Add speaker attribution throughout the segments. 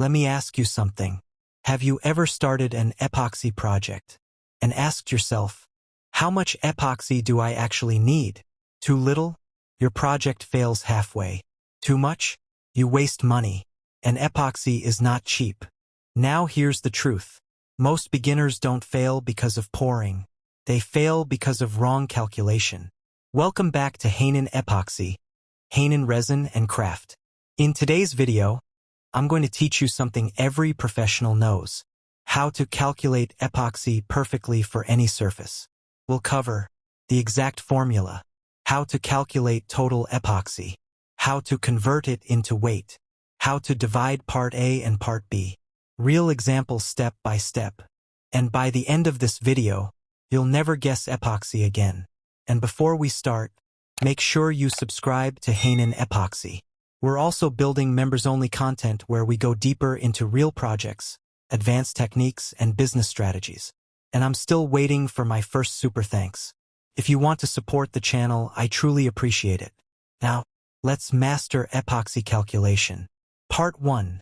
Speaker 1: Let me ask you something. Have you ever started an epoxy project and asked yourself, how much epoxy do I actually need? Too little? Your project fails halfway. Too much? You waste money. And epoxy is not cheap. Now here's the truth. Most beginners don't fail because of pouring. They fail because of wrong calculation. Welcome back to Hardener Epoxy, Hardener Resin and Craft. In today's video, I'm going to teach you something every professional knows: how to calculate epoxy perfectly for any surface. We'll cover the exact formula, how to calculate total epoxy, how to convert it into weight, how to divide part A and part B, real examples step by step. And by the end of this video, you'll never guess epoxy again. And before we start, make sure you subscribe to Hardener Epoxy. We're also building members-only content where we go deeper into real projects, advanced techniques, and business strategies. And I'm still waiting for my first super thanks. If you want to support the channel, I truly appreciate it. Now, let's master epoxy calculation. Part 1.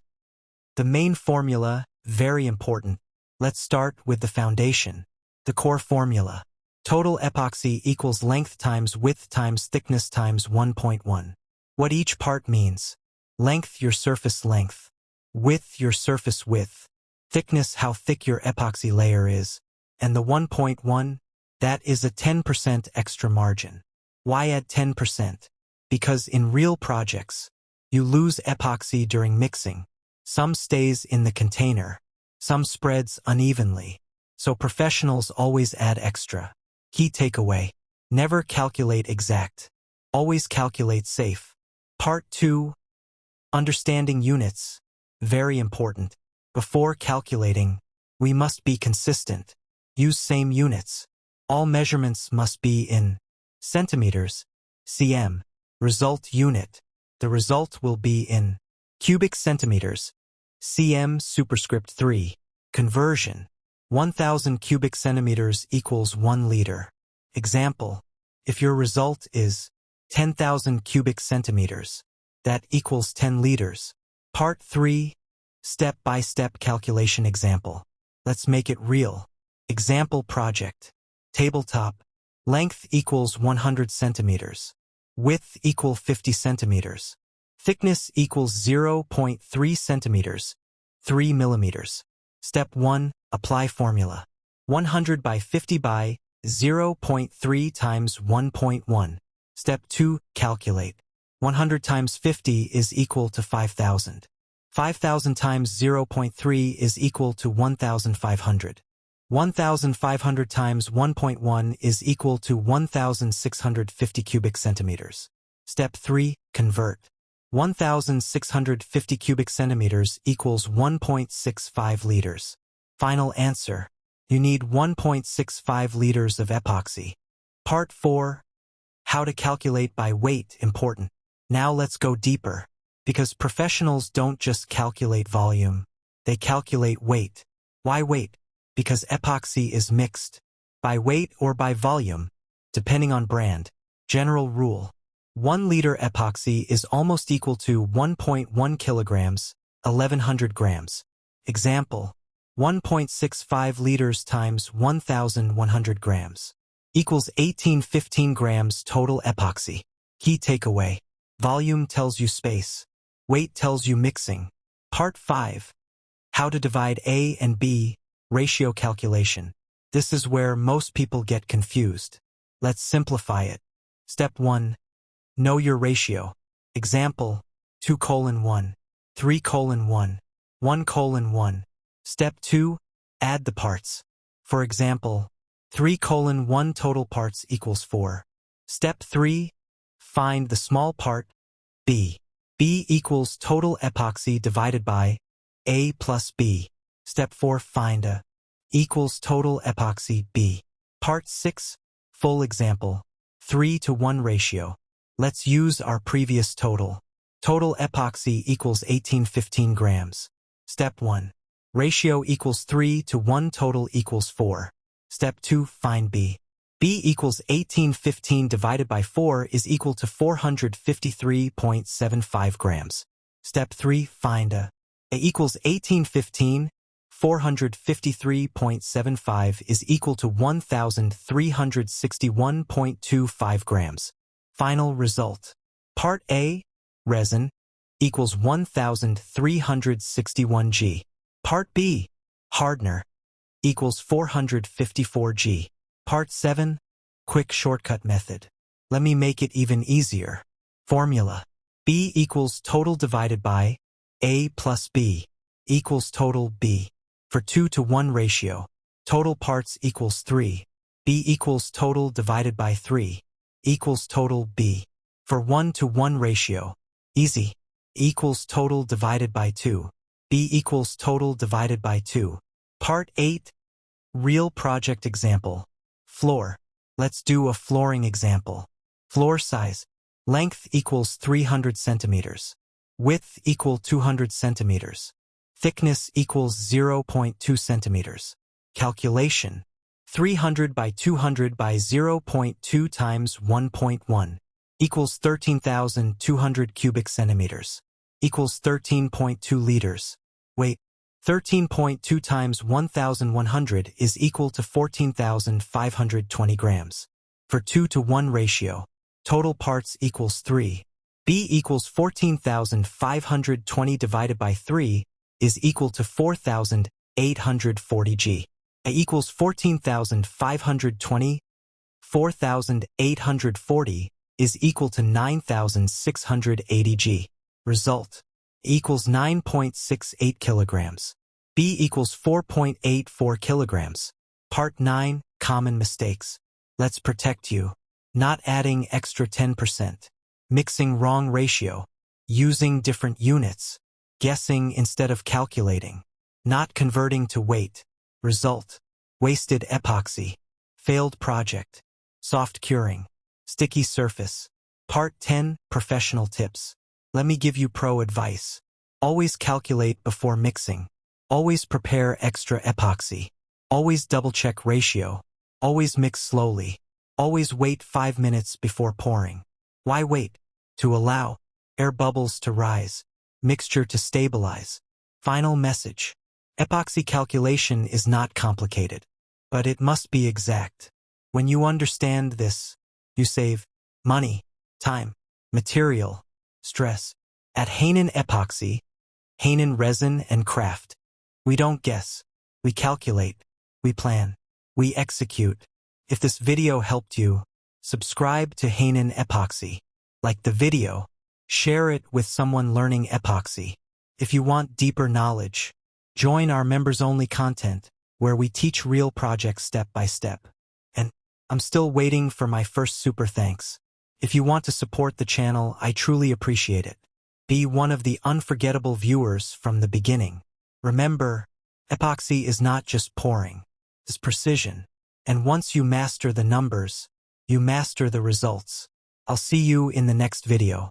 Speaker 1: The main formula, very important. Let's start with the foundation, the core formula. Total epoxy equals length times width times thickness times 1.1. What each part means: length, your surface length; width, your surface width; thickness, how thick your epoxy layer is; and the 1.1, that is a 10% extra margin. Why add 10%? Because in real projects, you lose epoxy during mixing. Some stays in the container, some spreads unevenly. So professionals always add extra. Key takeaway: never calculate exact. Always calculate safe. Part 2. Understanding units. Very important. Before calculating, we must be consistent. Use same units. All measurements must be in centimeters, cm. Result unit. The result will be in cubic centimeters, cm superscript 3. Conversion. 1000 cubic centimeters equals 1 liter. Example: if your result is 10,000 cubic centimeters, that equals 10 liters. Part 3. Step-by-step calculation example. Let's make it real. Example project. Tabletop. Length equals 100 centimeters. Width equal 50 centimeters. Thickness equals 0.3 centimeters, 3 millimeters. Step 1. Apply formula. 100 by 50 by 0.3 times 1.1. Step 2. Calculate. 100 times 50 is equal to 5,000. 5,000 times 0.3 is equal to 1,500. 1,500 times 1.1 is equal to 1,650 cubic centimeters. Step 3. Convert. 1,650 cubic centimeters equals 1.65 liters. Final answer: you need 1.65 liters of epoxy. Part 4. How to calculate by weight. Important. Now let's go deeper, because professionals don't just calculate volume, they calculate weight. Why weight? Because epoxy is mixed by weight or by volume, depending on brand. General rule: 1 liter epoxy is almost equal to 1.1 kilograms, 1100 grams. Example: 1.65 liters times 1,100 grams equals 1815 grams total epoxy. Key takeaway: volume tells you space, weight tells you mixing. Part 5. How to divide A and B, ratio calculation. This is where most people get confused. Let's simplify it. Step 1. Know your ratio. Example: 2:1, 3:1, 1:1. Step 2. Add the parts. For example, 3:1 total parts equals 4. Step 3. Find the small part, B. B equals total epoxy divided by A plus B. Step 4. Find A equals total epoxy B. Part 6. Full example. 3:1 ratio. Let's use our previous total. Total epoxy equals 1815 grams. Step 1. Ratio equals 3:1, total equals 4. Step 2. Find B. B equals 1815 divided by 4 is equal to 453.75 grams. Step 3. Find A. A equals 1815, 453.75 is equal to 1,361.25 grams. Final result. Part A, resin, equals 1,361 g. Part B, hardener, equals 454 g. Part 7, quick shortcut method. Let me make it even easier. Formula. B equals total divided by A plus B equals total B. For 2-to-1 ratio, total parts equals 3. B equals total divided by 3 equals total B. For 1-to-1 ratio, easy, equals total divided by 2. B equals total divided by 2. Part 8, real project example. Floor. Let's do a flooring example. Floor size. Length equals 300 centimeters. Width equal 200 centimeters. Thickness equals 0.2 centimeters. Calculation. 300 by 200 by 0.2 times 1.1 equals 13,200 cubic centimeters. Equals 13.2 liters. Wait, 13.2 times 1,100 is equal to 14,520 grams. For 2-to-1 ratio, total parts equals 3. B equals 14,520 divided by 3 is equal to 4,840 g. A equals 14,520. 4,840 is equal to 9,680 g. Result. Equals 9.68 kilograms. B equals 4.84 kilograms. Part 9, common mistakes. Let's protect you. Not adding extra 10%. Mixing wrong ratio. Using different units. Guessing instead of calculating. Not converting to weight. Result. Wasted epoxy. Failed project. Soft curing. Sticky surface. Part 10, professional tips. Let me give you pro advice. Always calculate before mixing. Always prepare extra epoxy. Always double-check ratio. Always mix slowly. Always wait 5 minutes before pouring. Why wait? To allow air bubbles to rise. Mixture to stabilize. Final message. Epoxy calculation is not complicated, but it must be exact. When you understand this, you save money, time, material, stress. At Hardener Epoxy, Hardener Resin and Craft, we don't guess, we calculate, we plan, we execute. If this video helped you, subscribe to Hardener Epoxy. Like the video, share it with someone learning epoxy. If you want deeper knowledge, join our members-only content, where we teach real projects step by step. And I'm still waiting for my first super thanks. If you want to support the channel, I truly appreciate it. Be one of the unforgettable viewers from the beginning. Remember, epoxy is not just pouring, it's precision. And once you master the numbers, you master the results. I'll see you in the next video.